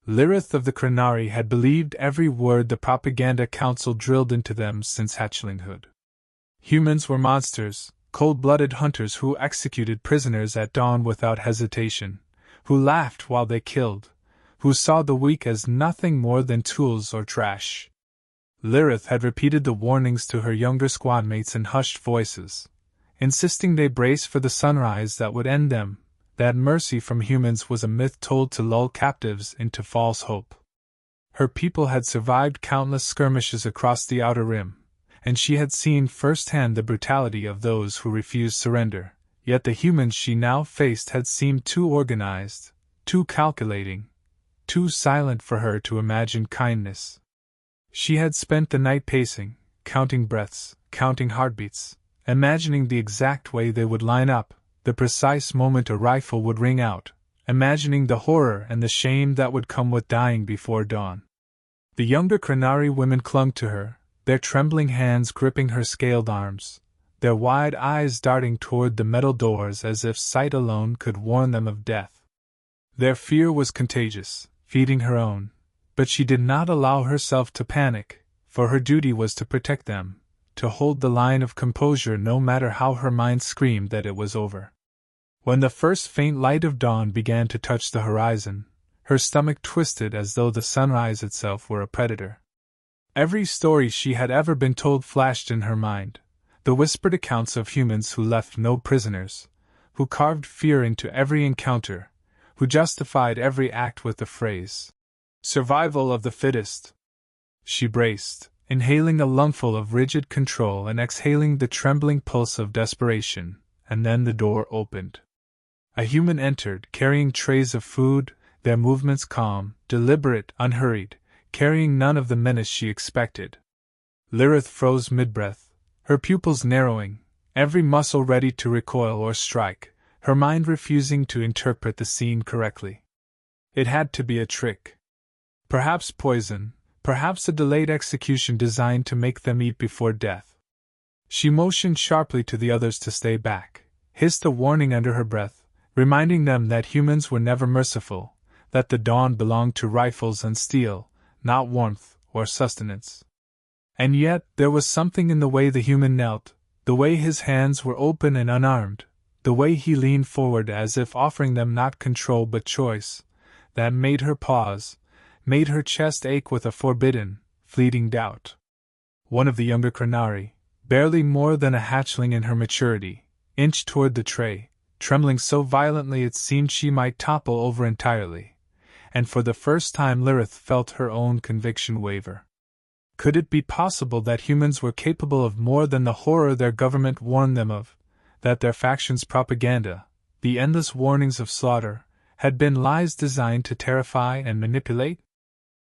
Lirith of the Cranari had believed every word the propaganda council drilled into them since hatchlinghood. Humans were monsters, cold-blooded hunters who executed prisoners at dawn without hesitation, who laughed while they killed, who saw the weak as nothing more than tools or trash. Lirith had repeated the warnings to her younger squadmates in hushed voices, insisting they brace for the sunrise that would end them, that mercy from humans was a myth told to lull captives into false hope. Her people had survived countless skirmishes across the Outer Rim, and she had seen firsthand the brutality of those who refused surrender, yet the humans she now faced had seemed too organized, too calculating, too silent for her to imagine kindness. She had spent the night pacing, counting breaths, counting heartbeats, imagining the exact way they would line up, the precise moment a rifle would ring out, imagining the horror and the shame that would come with dying before dawn. The younger Cranari women clung to her, their trembling hands gripping her scaled arms, their wide eyes darting toward the metal doors as if sight alone could warn them of death. Their fear was contagious, feeding her own, but she did not allow herself to panic, for her duty was to protect them, to hold the line of composure no matter how her mind screamed that it was over. When the first faint light of dawn began to touch the horizon, her stomach twisted as though the sunrise itself were a predator. Every story she had ever been told flashed in her mind, the whispered accounts of humans who left no prisoners, who carved fear into every encounter, who justified every act with the phrase, "Survival of the fittest." She braced, inhaling a lungful of rigid control and exhaling the trembling pulse of desperation, and then the door opened. A human entered, carrying trays of food, their movements calm, deliberate, unhurried, carrying none of the menace she expected. Lirith froze mid-breath, her pupils narrowing, every muscle ready to recoil or strike, her mind refusing to interpret the scene correctly. It had to be a trick. Perhaps poison, perhaps a delayed execution designed to make them eat before death. She motioned sharply to the others to stay back, hissed a warning under her breath, reminding them that humans were never merciful, that the dawn belonged to rifles and steel, not warmth or sustenance. And yet there was something in the way the human knelt, the way his hands were open and unarmed, the way he leaned forward as if offering them not control but choice, that made her pause, made her chest ache with a forbidden, fleeting doubt. One of the younger Cranari, barely more than a hatchling in her maturity, inched toward the tray, trembling so violently it seemed she might topple over entirely, and for the first time Lirith felt her own conviction waver. Could it be possible that humans were capable of more than the horror their government warned them of, that their faction's propaganda, the endless warnings of slaughter, had been lies designed to terrify and manipulate?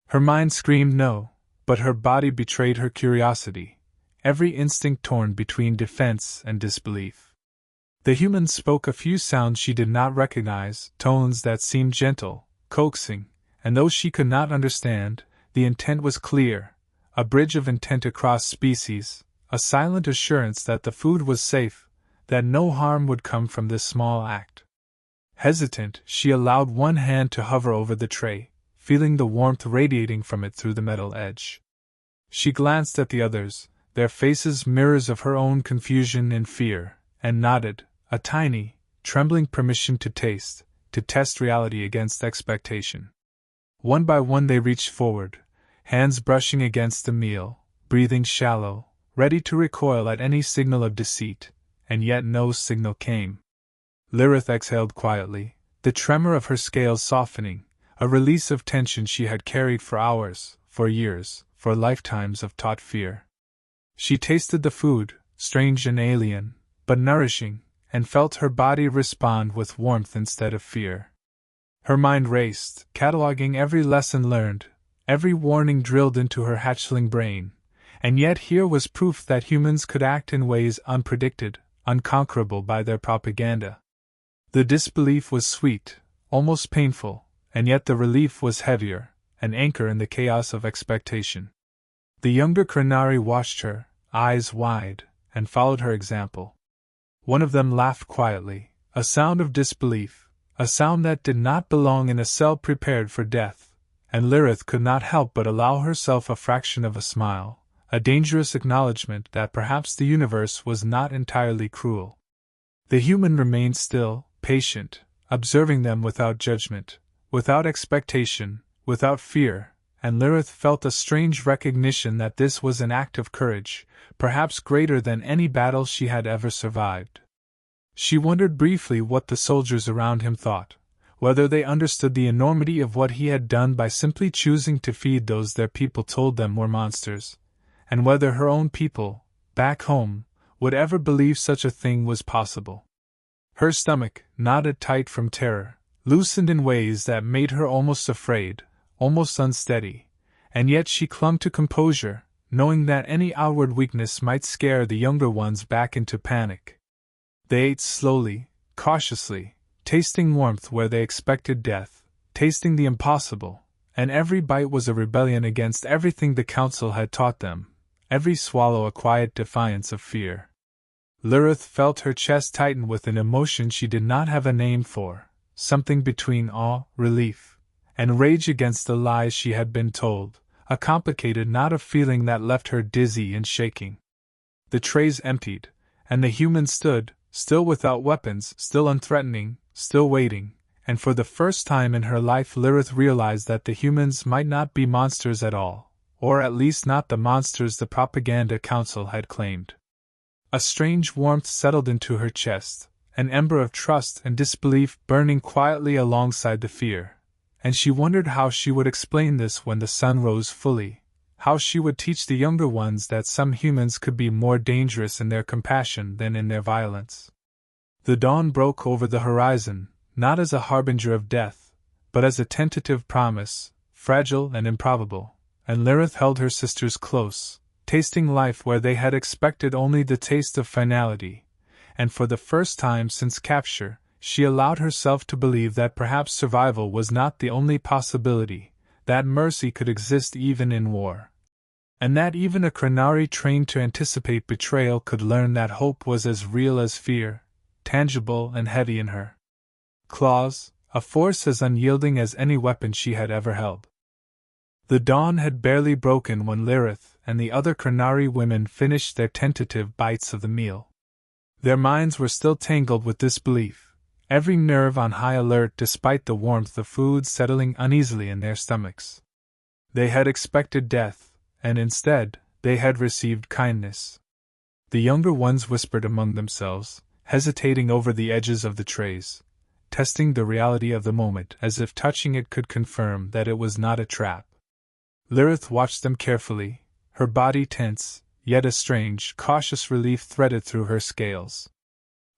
Her mind screamed no, but her body betrayed her curiosity, every instinct torn between defense and disbelief. The humans spoke a few sounds she did not recognize, tones that seemed gentle, coaxing, and though she could not understand, the intent was clear, a bridge of intent across species, a silent assurance that the food was safe, that no harm would come from this small act. Hesitant, she allowed one hand to hover over the tray, feeling the warmth radiating from it through the metal edge. She glanced at the others, their faces mirrors of her own confusion and fear, and nodded, a tiny, trembling permission to taste, to test reality against expectation. One by one they reached forward, hands brushing against the meal, breathing shallow, ready to recoil at any signal of deceit, and yet no signal came. Lirith exhaled quietly, the tremor of her scales softening, a release of tension she had carried for hours, for years, for lifetimes of taught fear. She tasted the food, strange and alien, but nourishing, and felt her body respond with warmth instead of fear. Her mind raced, cataloging every lesson learned, every warning drilled into her hatchling brain, and yet here was proof that humans could act in ways unpredicted, unconquerable by their propaganda. The disbelief was sweet, almost painful, and yet the relief was heavier, an anchor in the chaos of expectation. The younger Cranari watched her, eyes wide, and followed her example. One of them laughed quietly, a sound of disbelief, a sound that did not belong in a cell prepared for death, and Lirith could not help but allow herself a fraction of a smile, a dangerous acknowledgment that perhaps the universe was not entirely cruel. The human remained still, patient, observing them without judgment, without expectation, without fear, and Lirith felt a strange recognition that this was an act of courage, perhaps greater than any battle she had ever survived. She wondered briefly what the soldiers around him thought, whether they understood the enormity of what he had done by simply choosing to feed those their people told them were monsters, and whether her own people, back home, would ever believe such a thing was possible. Her stomach, knotted tight from terror, loosened in ways that made her almost afraid, almost unsteady, and yet she clung to composure, knowing that any outward weakness might scare the younger ones back into panic. They ate slowly, cautiously, tasting warmth where they expected death, tasting the impossible, and every bite was a rebellion against everything the council had taught them, every swallow a quiet defiance of fear. Lirith felt her chest tighten with an emotion she did not have a name for, something between awe, relief, and rage against the lies she had been told, a complicated knot of feeling that left her dizzy and shaking. The trays emptied, and the humans stood, still without weapons, still unthreatening, still waiting, and for the first time in her life Lirith realized that the humans might not be monsters at all, or at least not the monsters the Propaganda Council had claimed. A strange warmth settled into her chest, an ember of trust and disbelief burning quietly alongside the fear, and she wondered how she would explain this when the sun rose fully, how she would teach the younger ones that some humans could be more dangerous in their compassion than in their violence. The dawn broke over the horizon, not as a harbinger of death, but as a tentative promise, fragile and improbable, and Lirith held her sisters close, tasting life where they had expected only the taste of finality, and for the first time since capture, she allowed herself to believe that perhaps survival was not the only possibility, that mercy could exist even in war, and that even a Krenari trained to anticipate betrayal could learn that hope was as real as fear, tangible and heavy in her claws, a force as unyielding as any weapon she had ever held. The dawn had barely broken when Lirith and the other Krenari women finished their tentative bites of the meal. Their minds were still tangled with disbelief, every nerve on high alert despite the warmth of food settling uneasily in their stomachs. They had expected death, and instead, they had received kindness. The younger ones whispered among themselves, hesitating over the edges of the trays, testing the reality of the moment as if touching it could confirm that it was not a trap. Lirith watched them carefully, her body tense, yet a strange, cautious relief threaded through her scales.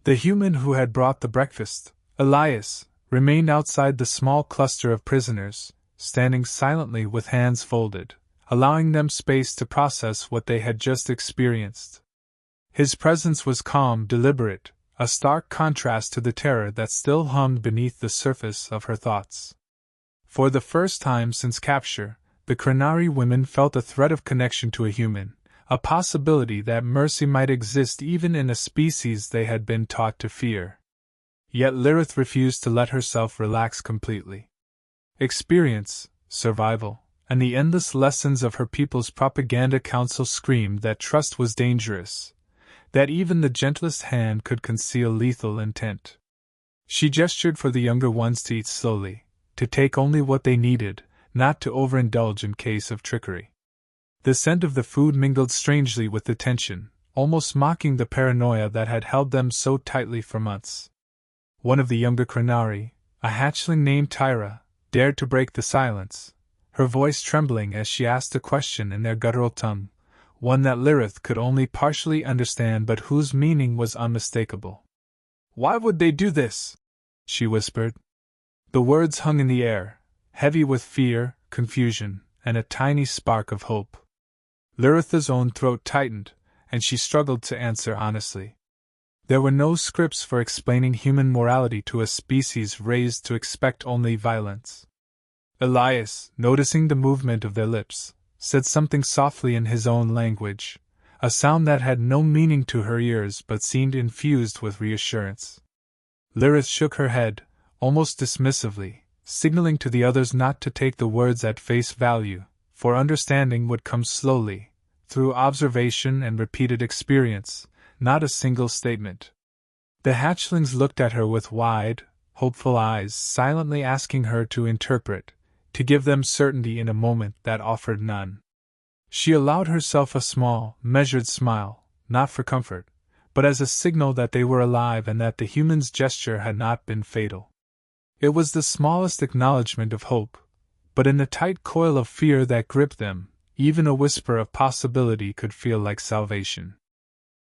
The human who had brought the breakfast, Elias, remained outside the small cluster of prisoners, standing silently with hands folded, allowing them space to process what they had just experienced. His presence was calm, deliberate, a stark contrast to the terror that still hummed beneath the surface of her thoughts. For the first time since capture, the Krenari women felt a thread of connection to a human, a possibility that mercy might exist even in a species they had been taught to fear. Yet Lirith refused to let herself relax completely. Experience, survival, and the endless lessons of her people's propaganda council screamed that trust was dangerous, that even the gentlest hand could conceal lethal intent. She gestured for the younger ones to eat slowly, to take only what they needed, not to overindulge in case of trickery. The scent of the food mingled strangely with the tension, almost mocking the paranoia that had held them so tightly for months. One of the younger Krenari, a hatchling named Tyra, dared to break the silence, her voice trembling as she asked a question in their guttural tongue, one that Lirith could only partially understand but whose meaning was unmistakable. "Why would they do this?" she whispered. The words hung in the air, heavy with fear, confusion, and a tiny spark of hope. Lirith's own throat tightened, and she struggled to answer honestly. There were no scripts for explaining human morality to a species raised to expect only violence. Elias, noticing the movement of their lips, said something softly in his own language, a sound that had no meaning to her ears but seemed infused with reassurance. Lirith shook her head, almost dismissively, signaling to the others not to take the words at face value, for understanding would come slowly, through observation and repeated experience, not a single statement. The hatchlings looked at her with wide, hopeful eyes, silently asking her to interpret, to give them certainty in a moment that offered none. She allowed herself a small, measured smile, not for comfort, but as a signal that they were alive and that the human's gesture had not been fatal. It was the smallest acknowledgement of hope, but in the tight coil of fear that gripped them, even a whisper of possibility could feel like salvation.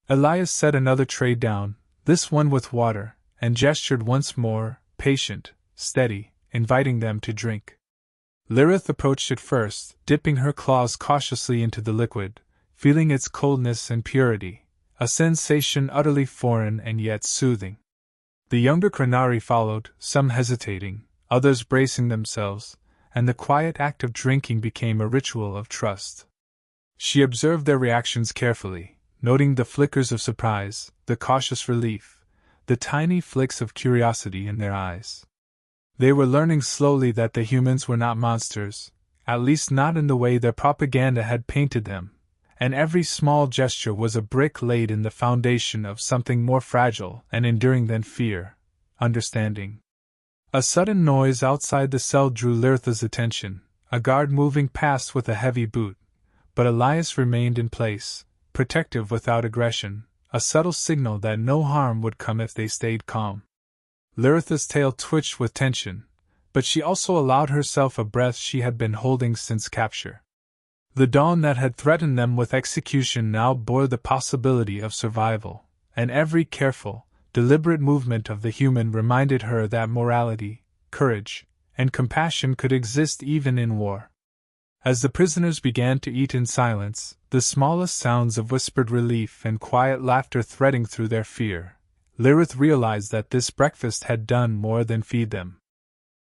Elias set another tray down, this one with water, and gestured once more, patient, steady, inviting them to drink. Lirith approached it first, dipping her claws cautiously into the liquid, feeling its coldness and purity, a sensation utterly foreign and yet soothing. The younger Kranari followed, some hesitating, others bracing themselves, and the quiet act of drinking became a ritual of trust. She observed their reactions carefully, noting the flickers of surprise, the cautious relief, the tiny flicks of curiosity in their eyes. They were learning slowly that the humans were not monsters, at least not in the way their propaganda had painted them, and every small gesture was a brick laid in the foundation of something more fragile and enduring than fear, understanding. A sudden noise outside the cell drew Lirith's attention, a guard moving past with a heavy boot, but Elias remained in place, protective without aggression, a subtle signal that no harm would come if they stayed calm. Lirith's tail twitched with tension, but she also allowed herself a breath she had been holding since capture. The dawn that had threatened them with execution now bore the possibility of survival, and every careful, deliberate movement of the human reminded her that morality, courage, and compassion could exist even in war. As the prisoners began to eat in silence, the smallest sounds of whispered relief and quiet laughter threading through their fear, Lirith realized that this breakfast had done more than feed them.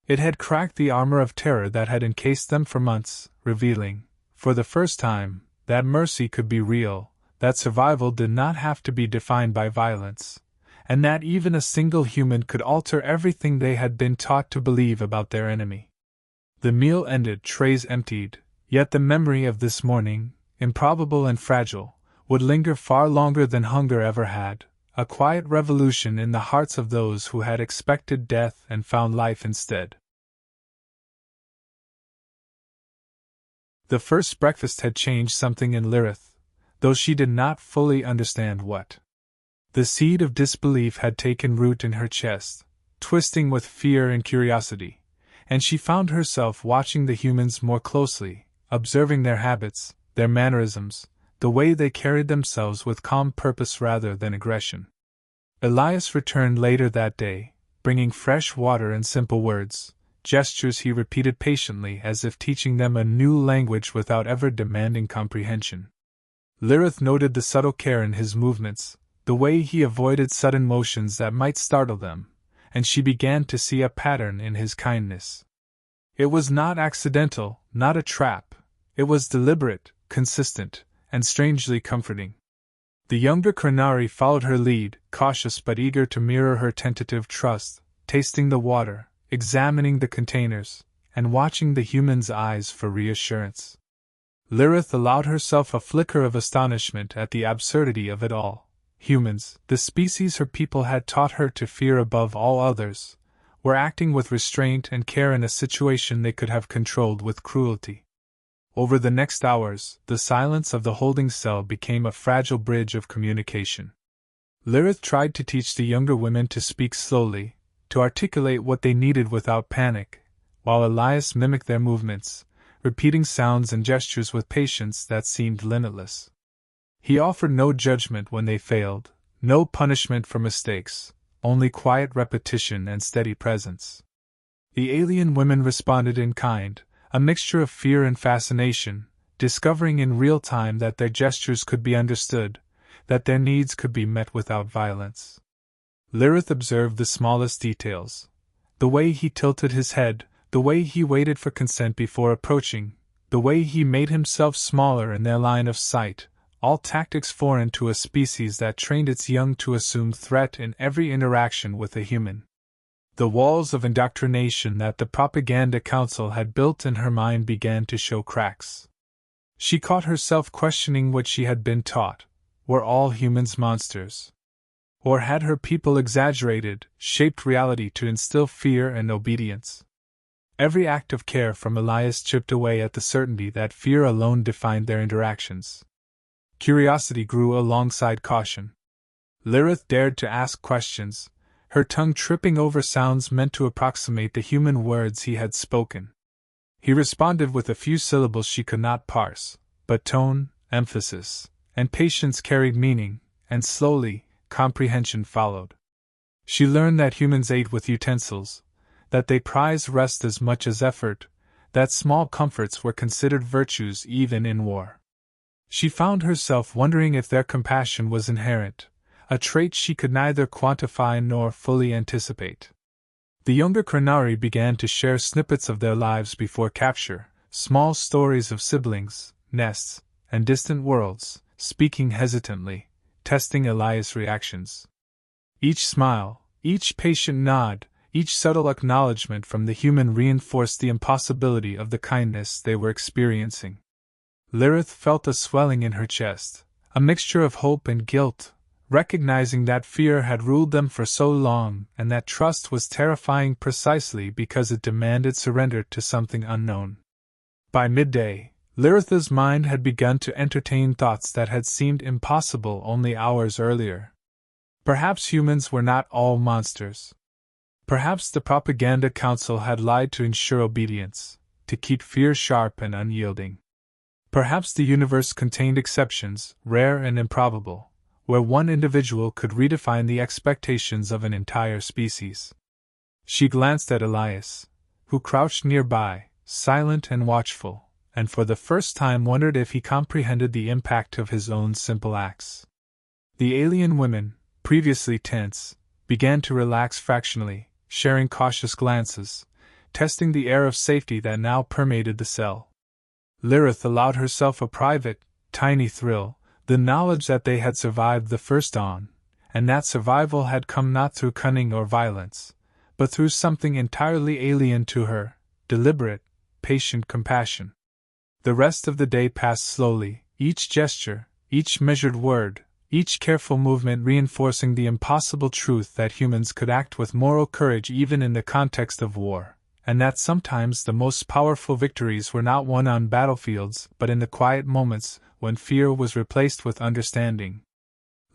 It had cracked the armor of terror that had encased them for months, revealing, for the first time, that mercy could be real, that survival did not have to be defined by violence, and that even a single human could alter everything they had been taught to believe about their enemy. The meal ended, trays emptied, yet the memory of this morning, improbable and fragile, would linger far longer than hunger ever had, a quiet revolution in the hearts of those who had expected death and found life instead. The first breakfast had changed something in Lirith, though she did not fully understand what. The seed of disbelief had taken root in her chest, twisting with fear and curiosity, and she found herself watching the humans more closely, observing their habits, their mannerisms, the way they carried themselves with calm purpose rather than aggression. Elias returned later that day, bringing fresh water and simple words, gestures he repeated patiently as if teaching them a new language without ever demanding comprehension. Lirith noted the subtle care in his movements, the way he avoided sudden motions that might startle them, and she began to see a pattern in his kindness. It was not accidental, not a trap, it was deliberate, consistent, and strangely comforting. The younger Kranari followed her lead, cautious but eager to mirror her tentative trust, tasting the water, examining the containers, and watching the human's eyes for reassurance. Lirith allowed herself a flicker of astonishment at the absurdity of it all. Humans, the species her people had taught her to fear above all others, were acting with restraint and care in a situation they could have controlled with cruelty. Over the next hours, the silence of the holding cell became a fragile bridge of communication. Lirith tried to teach the younger women to speak slowly, to articulate what they needed without panic, while Elias mimicked their movements, repeating sounds and gestures with patience that seemed limitless. He offered no judgment when they failed, no punishment for mistakes, only quiet repetition and steady presence. The alien women responded in kind, a mixture of fear and fascination, discovering in real time that their gestures could be understood, that their needs could be met without violence. Lirith observed the smallest details, the way he tilted his head, the way he waited for consent before approaching, the way he made himself smaller in their line of sight, all tactics foreign to a species that trained its young to assume threat in every interaction with a human. The walls of indoctrination that the Propaganda Council had built in her mind began to show cracks. She caught herself questioning what she had been taught. Were all humans monsters? Or had her people exaggerated, shaped reality to instill fear and obedience? Every act of care from Elias chipped away at the certainty that fear alone defined their interactions. Curiosity grew alongside caution. Lirith dared to ask questions, her tongue tripping over sounds meant to approximate the human words he had spoken. He responded with a few syllables she could not parse, but tone, emphasis, and patience carried meaning, and slowly, comprehension followed. She learned that humans ate with utensils, that they prized rest as much as effort, that small comforts were considered virtues even in war. She found herself wondering if their compassion was inherent, a trait she could neither quantify nor fully anticipate. The younger Krenari began to share snippets of their lives before capture, small stories of siblings, nests, and distant worlds, speaking hesitantly, testing Elias' reactions. Each smile, each patient nod, each subtle acknowledgement from the human reinforced the impossibility of the kindness they were experiencing. Lirith felt a swelling in her chest, a mixture of hope and guilt, recognizing that fear had ruled them for so long and that trust was terrifying precisely because it demanded surrender to something unknown. By midday, Lirith's mind had begun to entertain thoughts that had seemed impossible only hours earlier. Perhaps humans were not all monsters. Perhaps the Propaganda Council had lied to ensure obedience, to keep fear sharp and unyielding. Perhaps the universe contained exceptions, rare and improbable, where one individual could redefine the expectations of an entire species. She glanced at Elias, who crouched nearby, silent and watchful, and for the first time wondered if he comprehended the impact of his own simple acts. The alien women, previously tense, began to relax fractionally, sharing cautious glances, testing the air of safety that now permeated the cell. Lirith allowed herself a private, tiny thrill, the knowledge that they had survived the first dawn, and that survival had come not through cunning or violence, but through something entirely alien to her, deliberate, patient compassion. The rest of the day passed slowly, each gesture, each measured word, each careful movement reinforcing the impossible truth that humans could act with moral courage even in the context of war, and that sometimes the most powerful victories were not won on battlefields but in the quiet moments when fear was replaced with understanding.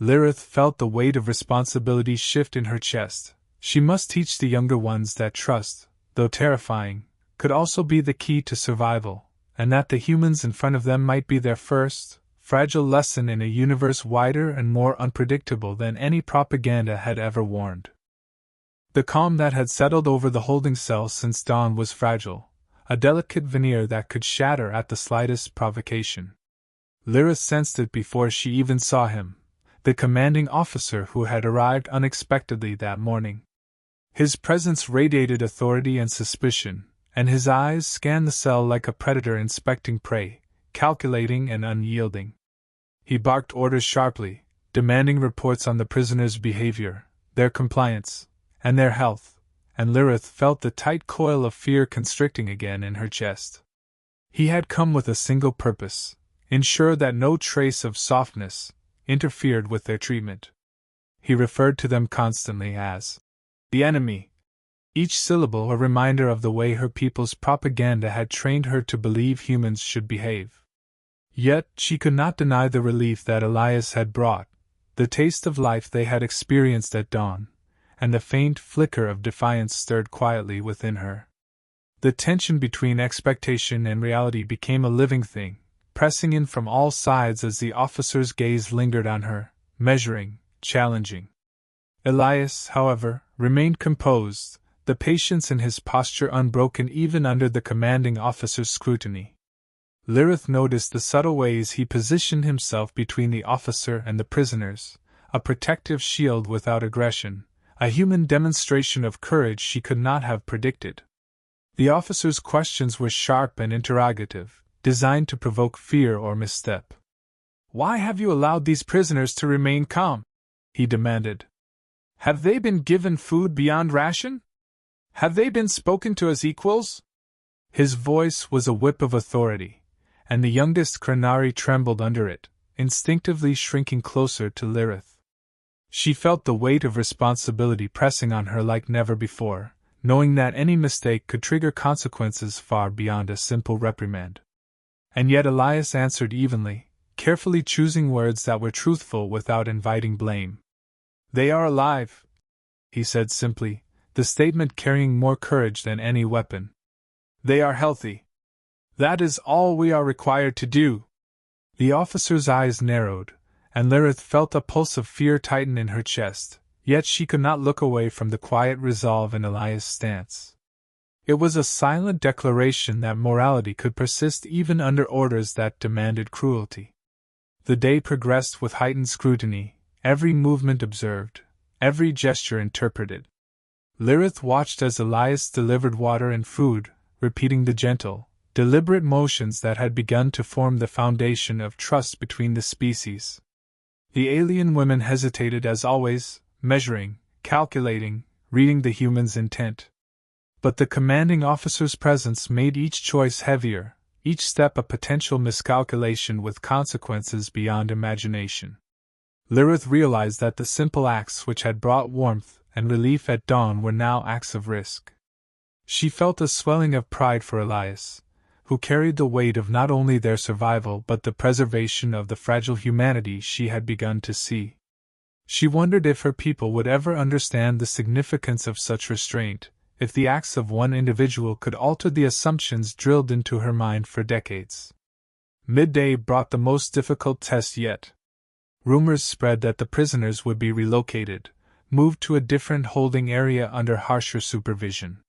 Lirith felt the weight of responsibility shift in her chest. She must teach the younger ones that trust, though terrifying, could also be the key to survival, and that the humans in front of them might be their first, fragile lesson in a universe wider and more unpredictable than any propaganda had ever warned. The calm that had settled over the holding cell since dawn was fragile, a delicate veneer that could shatter at the slightest provocation. Lirith sensed it before she even saw him, the commanding officer who had arrived unexpectedly that morning. His presence radiated authority and suspicion, and his eyes scanned the cell like a predator inspecting prey, calculating and unyielding. He barked orders sharply, demanding reports on the prisoners' behavior, their compliance, and their health, and Lirith felt the tight coil of fear constricting again in her chest. He had come with a single purpose: ensure that no trace of softness interfered with their treatment. He referred to them constantly as the enemy, each syllable a reminder of the way her people's propaganda had trained her to believe humans should behave. Yet she could not deny the relief that Elias had brought, the taste of life they had experienced at dawn, and the faint flicker of defiance stirred quietly within her. The tension between expectation and reality became a living thing, pressing in from all sides as the officer's gaze lingered on her, measuring, challenging. Elias, however, remained composed, the patience in his posture unbroken even under the commanding officer's scrutiny. Lirith noticed the subtle ways he positioned himself between the officer and the prisoners, a protective shield without aggression, a human demonstration of courage she could not have predicted. The officer's questions were sharp and interrogative, designed to provoke fear or misstep. "Why have you allowed these prisoners to remain calm?" he demanded. "Have they been given food beyond ration?" Have they been spoken to as equals? His voice was a whip of authority, and the youngest Kranari trembled under it, instinctively shrinking closer to Lirith. She felt the weight of responsibility pressing on her like never before, knowing that any mistake could trigger consequences far beyond a simple reprimand. And yet Elias answered evenly, carefully choosing words that were truthful without inviting blame. They are alive, he said simply, the statement carrying more courage than any weapon. They are healthy. That is all we are required to do. The officer's eyes narrowed, and Lirith felt a pulse of fear tighten in her chest, yet she could not look away from the quiet resolve in Elias' stance. It was a silent declaration that morality could persist even under orders that demanded cruelty. The day progressed with heightened scrutiny, every movement observed, every gesture interpreted. Lirith watched as Elias delivered water and food, repeating the gentle, deliberate motions that had begun to form the foundation of trust between the species. The alien women hesitated as always, measuring, calculating, reading the human's intent. But the commanding officer's presence made each choice heavier, each step a potential miscalculation with consequences beyond imagination. Lirith realized that the simple acts which had brought warmth and relief at dawn were now acts of risk. She felt a swelling of pride for Elias, who carried the weight of not only their survival but the preservation of the fragile humanity she had begun to see. She wondered if her people would ever understand the significance of such restraint, if the acts of one individual could alter the assumptions drilled into her mind for decades. Midday brought the most difficult test yet. Rumors spread that the prisoners would be relocated, moved to a different holding area under harsher supervision.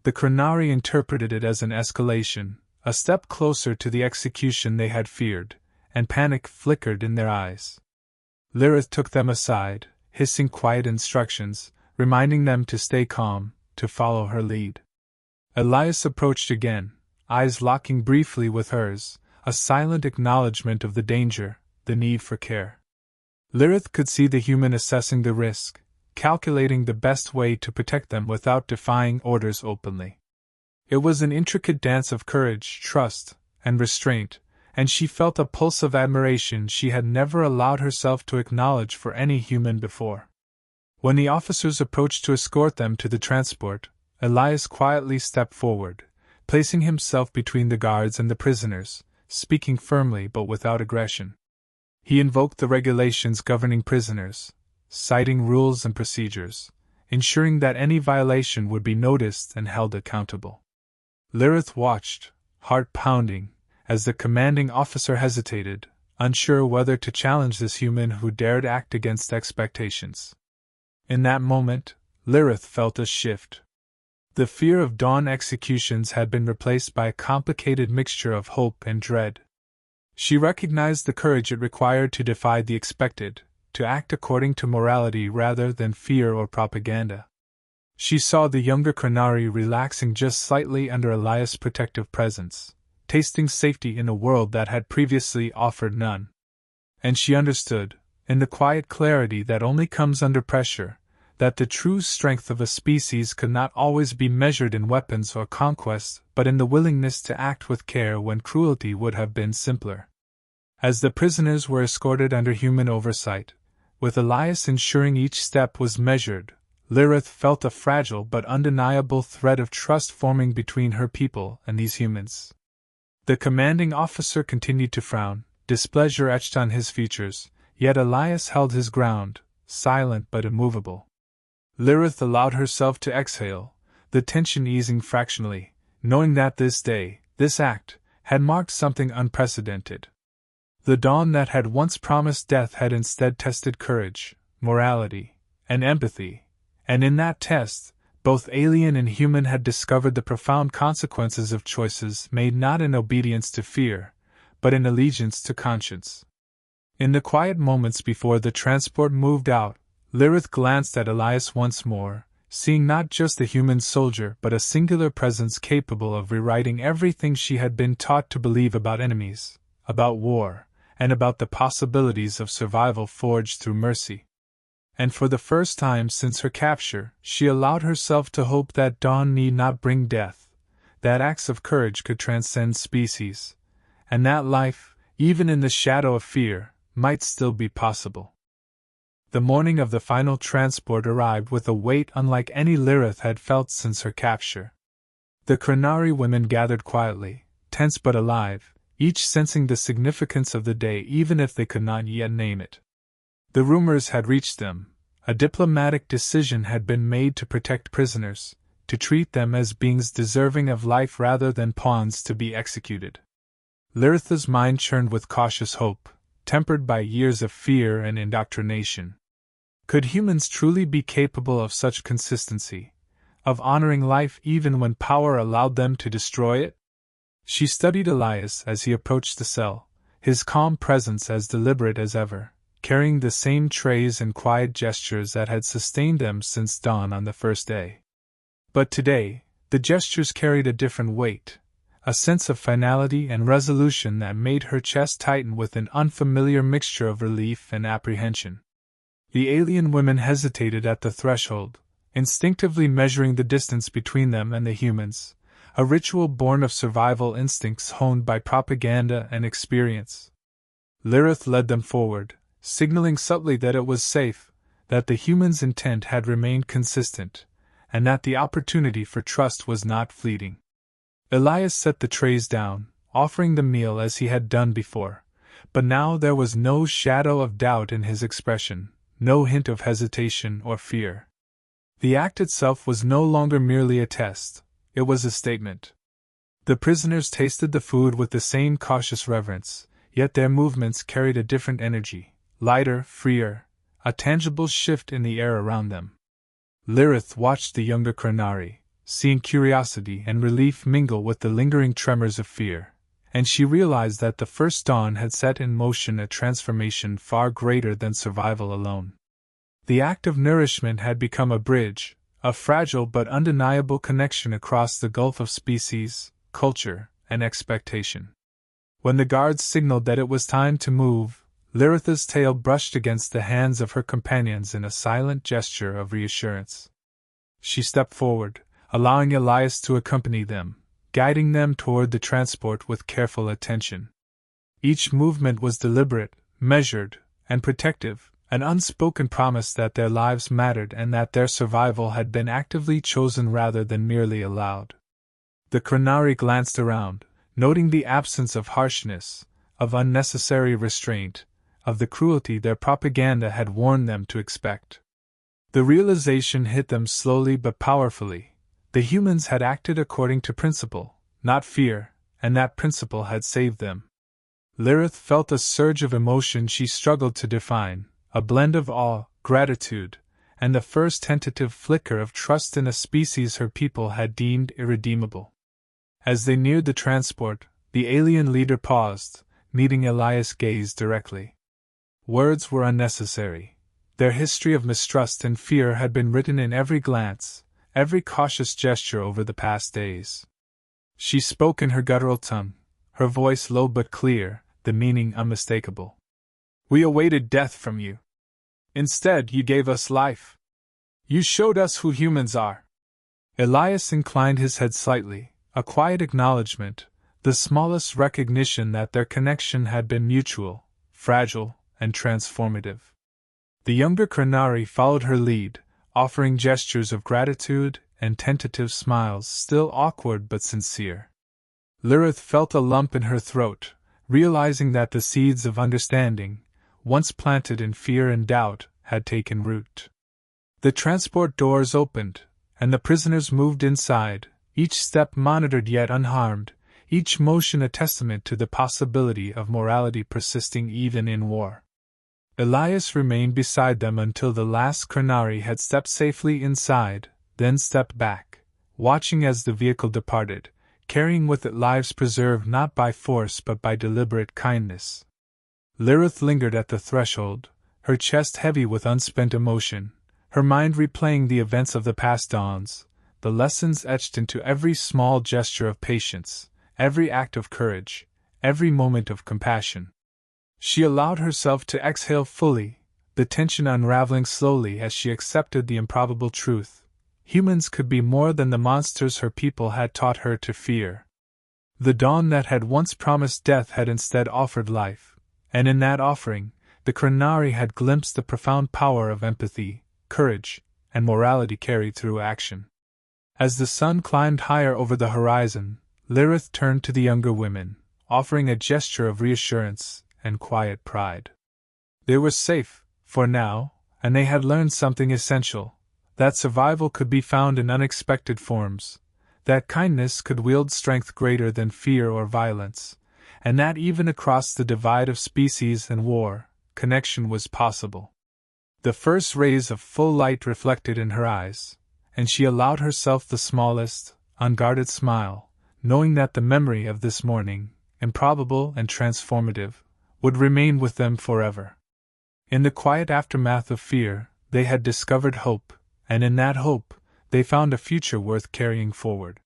The Kranari interpreted it as an escalation, a step closer to the execution they had feared, and panic flickered in their eyes. Lirith took them aside, hissing quiet instructions, reminding them to stay calm, to follow her lead. Elias approached again, eyes locking briefly with hers, a silent acknowledgement of the danger, the need for care. Lirith could see the human assessing the risk, calculating the best way to protect them without defying orders openly. It was an intricate dance of courage, trust, and restraint, and she felt a pulse of admiration she had never allowed herself to acknowledge for any human before. When the officers approached to escort them to the transport, Elias quietly stepped forward, placing himself between the guards and the prisoners, speaking firmly but without aggression. He invoked the regulations governing prisoners, citing rules and procedures, ensuring that any violation would be noticed and held accountable. Lirith watched, heart pounding, as the commanding officer hesitated, unsure whether to challenge this human who dared act against expectations. In that moment, Lirith felt a shift. The fear of dawn executions had been replaced by a complicated mixture of hope and dread. She recognized the courage it required to defy the expected, to act according to morality rather than fear or propaganda. She saw the younger Kranari relaxing just slightly under Elias' protective presence, tasting safety in a world that had previously offered none. And she understood, in the quiet clarity that only comes under pressure, that the true strength of a species could not always be measured in weapons or conquest, but in the willingness to act with care when cruelty would have been simpler. As the prisoners were escorted under human oversight, with Elias ensuring each step was measured, Lirith felt a fragile but undeniable thread of trust forming between her people and these humans. The commanding officer continued to frown, displeasure etched on his features, yet Elias held his ground, silent but immovable. Lirith allowed herself to exhale, the tension easing fractionally, knowing that this day, this act, had marked something unprecedented. The dawn that had once promised death had instead tested courage, morality, and empathy, and in that test, both alien and human had discovered the profound consequences of choices made not in obedience to fear, but in allegiance to conscience. In the quiet moments before the transport moved out, Lirith glanced at Elias once more, seeing not just a human soldier but a singular presence capable of rewriting everything she had been taught to believe about enemies, about war, and about the possibilities of survival forged through mercy. And for the first time since her capture, she allowed herself to hope that dawn need not bring death, that acts of courage could transcend species, and that life, even in the shadow of fear, might still be possible. The morning of the final transport arrived with a weight unlike any Lirith had felt since her capture. The Krenari women gathered quietly, tense but alive, each sensing the significance of the day even if they could not yet name it. The rumors had reached them. A diplomatic decision had been made to protect prisoners, to treat them as beings deserving of life rather than pawns to be executed. Liritha's mind churned with cautious hope, tempered by years of fear and indoctrination. Could humans truly be capable of such consistency, of honoring life even when power allowed them to destroy it? She studied Elias as he approached the cell, his calm presence as deliberate as ever, carrying the same trays and quiet gestures that had sustained them since dawn on the first day. But today, the gestures carried a different weight, a sense of finality and resolution that made her chest tighten with an unfamiliar mixture of relief and apprehension. The alien women hesitated at the threshold, instinctively measuring the distance between them and the humans, a ritual born of survival instincts honed by propaganda and experience. Lirith led them forward, signaling subtly that it was safe, that the humans' intent had remained consistent, and that the opportunity for trust was not fleeting. Elias set the trays down, offering the meal as he had done before, but now there was no shadow of doubt in his expression, no hint of hesitation or fear. The act itself was no longer merely a test, it was a statement. The prisoners tasted the food with the same cautious reverence, yet their movements carried a different energy, lighter, freer, a tangible shift in the air around them. Lirith watched the younger Krenari, seeing curiosity and relief mingle with the lingering tremors of fear, and she realized that the first dawn had set in motion a transformation far greater than survival alone. The act of nourishment had become a bridge, a fragile but undeniable connection across the gulf of species, culture, and expectation. When the guards signaled that it was time to move, Liritha's tail brushed against the hands of her companions in a silent gesture of reassurance. She stepped forward, allowing Elias to accompany them, guiding them toward the transport with careful attention. Each movement was deliberate, measured, and protective, an unspoken promise that their lives mattered and that their survival had been actively chosen rather than merely allowed. The Krenari glanced around, noting the absence of harshness, of unnecessary restraint, of the cruelty their propaganda had warned them to expect. The realization hit them slowly but powerfully. The humans had acted according to principle, not fear, and that principle had saved them. Lirith felt a surge of emotion she struggled to define, a blend of awe, gratitude, and the first tentative flicker of trust in a species her people had deemed irredeemable. As they neared the transport, the alien leader paused, meeting Elias' gaze directly. Words were unnecessary. Their history of mistrust and fear had been written in every glance, every cautious gesture over the past days. She spoke in her guttural tongue, her voice low but clear, the meaning unmistakable. "We awaited death from you. Instead, you gave us life. You showed us who humans are." Elias inclined his head slightly, a quiet acknowledgement, the smallest recognition that their connection had been mutual, fragile, and transformative. The younger Krenari followed her lead, offering gestures of gratitude and tentative smiles still awkward but sincere. Lirith felt a lump in her throat, realizing that the seeds of understanding, once planted in fear and doubt, had taken root. The transport doors opened, and the prisoners moved inside, each step monitored yet unharmed, each motion a testament to the possibility of morality persisting even in war. Elias remained beside them until the last Krenari had stepped safely inside, then stepped back, watching as the vehicle departed, carrying with it lives preserved not by force but by deliberate kindness. Lirith lingered at the threshold, her chest heavy with unspent emotion, her mind replaying the events of the past dawns, the lessons etched into every small gesture of patience, every act of courage, every moment of compassion. She allowed herself to exhale fully, the tension unraveling slowly as she accepted the improbable truth. Humans could be more than the monsters her people had taught her to fear. The dawn that had once promised death had instead offered life, and in that offering, the Krenari had glimpsed the profound power of empathy, courage, and morality carried through action. As the sun climbed higher over the horizon, Lilith turned to the younger women, offering a gesture of reassurance and quiet pride. They were safe, for now, and they had learned something essential: that survival could be found in unexpected forms, that kindness could wield strength greater than fear or violence, and that even across the divide of species and war, connection was possible. The first rays of full light reflected in her eyes, and she allowed herself the smallest, unguarded smile, knowing that the memory of this morning, improbable and transformative, would remain with them forever. In the quiet aftermath of fear, they had discovered hope, and in that hope, they found a future worth carrying forward.